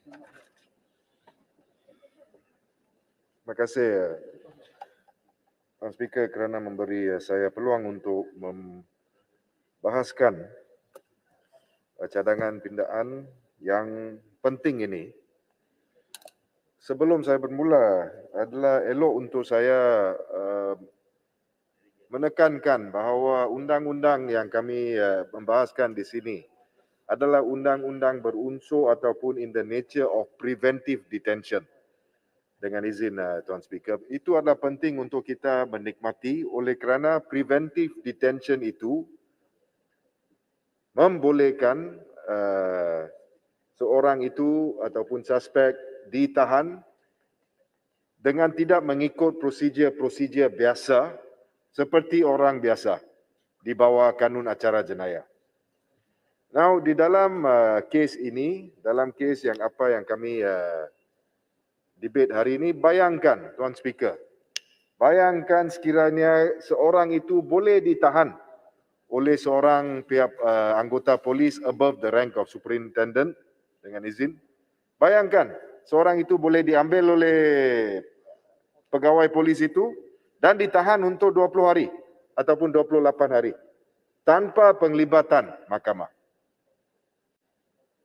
Terima kasih Tuan Speaker kerana memberi saya peluang untuk membahaskan cadangan pindaan yang penting ini. Sebelum saya bermula, adalah elok untuk saya menekankan bahawa undang-undang yang kami membahaskan di sini adalah undang-undang berunsur ataupun in the nature of preventive detention. Dengan izin Tuan Speaker, itu adalah penting untuk kita menikmati oleh kerana preventive detention itu membolehkan seorang itu ataupun suspek ditahan dengan tidak mengikut prosedur-prosedur biasa seperti orang biasa di bawah kanun acara jenayah. Now, di dalam kes ini, dalam kes yang kami debate hari ini, bayangkan Tuan Speaker, bayangkan sekiranya seorang itu boleh ditahan oleh seorang pihak anggota polis above the rank of superintendent dengan izin. Bayangkan seorang itu boleh diambil oleh pegawai polis itu dan ditahan untuk 20 hari ataupun 28 hari tanpa penglibatan mahkamah.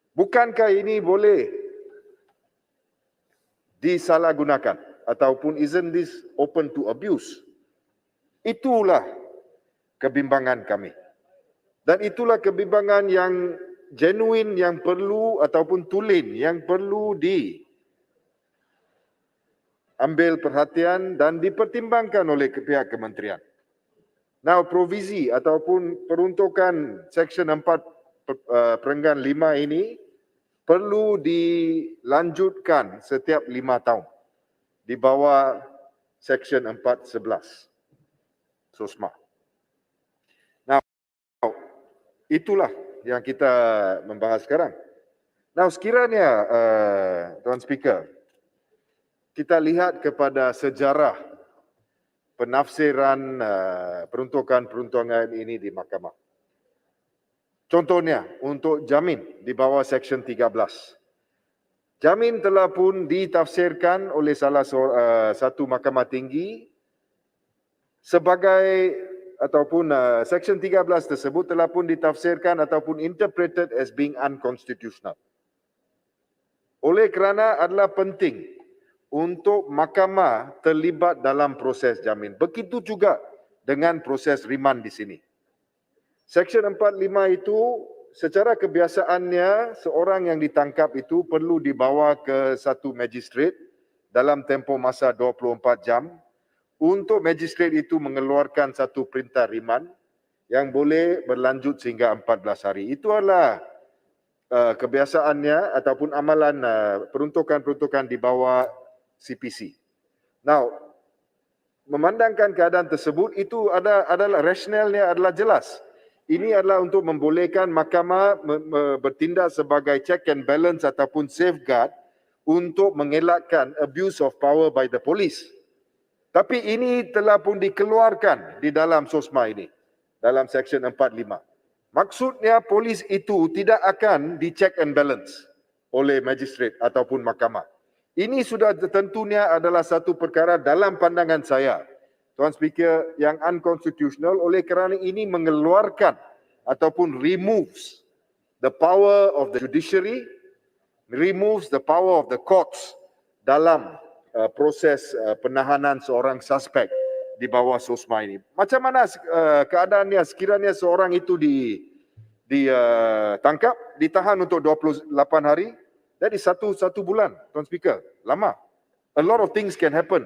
Bukankah ini boleh disalahgunakan ataupun isn't this open to abuse? Itulah kebimbangan kami. Dan itulah kebimbangan yang genuine yang perlu ataupun tulen yang perlu diambil perhatian dan dipertimbangkan oleh pihak kementerian. Now, provisi ataupun peruntukan Seksyen 4 Perenggan 5 ini perlu dilanjutkan setiap 5 tahun di bawah Seksyen 411 SOSMA. Now, itulah yang kita membahas sekarang. Now, sekiranya Tuan Speaker, kita lihat kepada sejarah penafsiran peruntukan-peruntukan ini di mahkamah. Contohnya, untuk jamin di bawah Seksyen 13. Jamin telah pun ditafsirkan oleh salah satu mahkamah tinggi sebagai ataupun Seksyen 13 tersebut telah pun ditafsirkan ataupun interpreted as being unconstitutional. Oleh kerana adalah penting untuk mahkamah terlibat dalam proses jamin. Begitu juga dengan proses riman di sini. Seksyen 45 itu secara kebiasaannya seorang yang ditangkap itu perlu dibawa ke satu magistrate dalam tempoh masa 24 jam untuk magistrate itu mengeluarkan satu perintah riman yang boleh berlanjut sehingga 14 hari. Itu adalah kebiasaannya ataupun amalan peruntukan-peruntukan di bawah CPC. Now, memandangkan keadaan tersebut, itu adalah rasionalnya adalah jelas. Ini adalah untuk membolehkan mahkamah bertindak sebagai check and balance ataupun safeguard untuk mengelakkan abuse of power by the police. Tapi ini telah pun dikeluarkan di dalam SOSMA ini, dalam Seksyen 45. Maksudnya polis itu tidak akan di check and balance oleh magistrate ataupun mahkamah. Ini sudah tentunya adalah satu perkara dalam pandangan saya, Tuan Speaker, yang unconstitutional oleh kerana ini mengeluarkan ataupun removes the power of the judiciary, removes the power of the courts dalam proses penahanan seorang suspek di bawah SOSMA ini. Macam mana keadaannya sekiranya seorang itu ditangkap, ditahan untuk 28 hari, jadi satu bulan, Tuan Speaker, lama. A lot of things can happen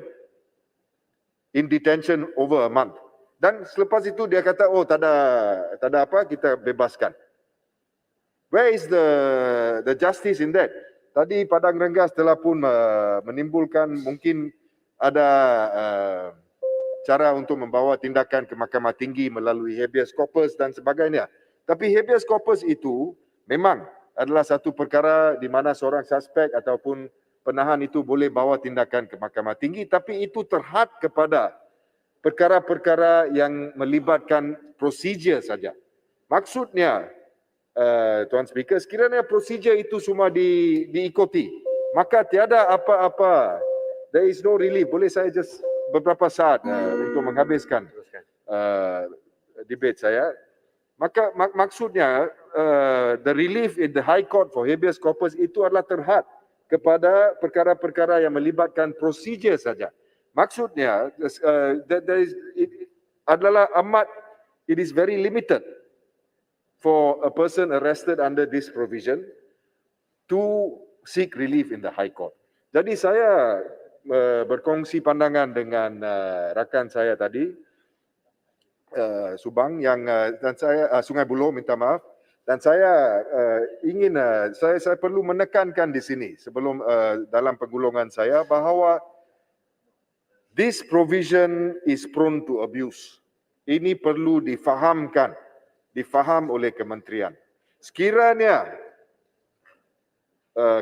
in detention over a month. Dan selepas itu dia kata, oh tak ada apa, kita bebaskan. Where is the justice in that? Tadi Padang Rengas telah pun menimbulkan mungkin ada cara untuk membawa tindakan ke Mahkamah Tinggi melalui habeas corpus dan sebagainya. Tapi habeas corpus itu memang adalah satu perkara di mana seorang suspek ataupun penahan itu boleh bawa tindakan ke Mahkamah Tinggi, tapi itu terhad kepada perkara-perkara yang melibatkan prosedur saja. Maksudnya, Tuan Speaker, sekiranya prosedur itu semua diikuti, maka tiada apa-apa. There is no relief. Boleh saya just beberapa saat untuk menghabiskan debate saya. Maka maksudnya the relief in the High Court for habeas corpus itu adalah terhad kepada perkara-perkara yang melibatkan prosedur saja. Maksudnya it is very limited for a person arrested under this provision to seek relief in the High Court. Jadi saya berkongsi pandangan dengan rakan saya tadi, Subang yang dan saya Sungai Buloh, minta maaf, dan saya ingin saya perlu menekankan di sini sebelum dalam penggulungan saya bahawa this provision is prone to abuse. Ini perlu difaham oleh kementerian. Sekiranya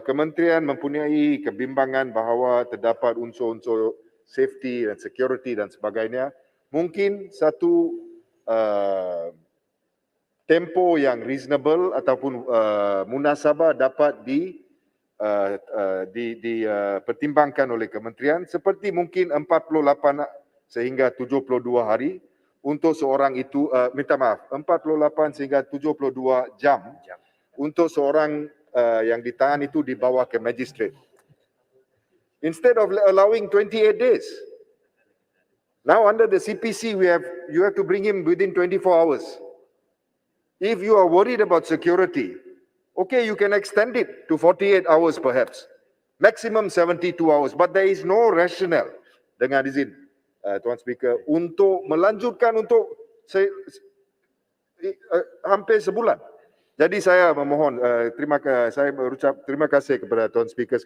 kementerian mempunyai kebimbangan bahawa terdapat unsur-unsur safety dan security dan sebagainya, mungkin satu tempo yang reasonable ataupun munasabah dapat dipertimbangkan oleh kementerian, seperti mungkin 48 sehingga 72 hari untuk seorang itu, 48 sehingga 72 jam untuk seorang yang ditahan itu dibawa ke magistrate. Instead of allowing 28 days. Now under the CPC, you have to bring him within 24 hours. If you are worried about security, okay, you can extend it to 48 hours perhaps. Maximum 72 hours. But there is no rationale, dengan izin Tuan Speaker, untuk melanjutkan untuk hampir sebulan. Jadi saya memohon, saya berucap terima kasih kepada Tuan Speaker.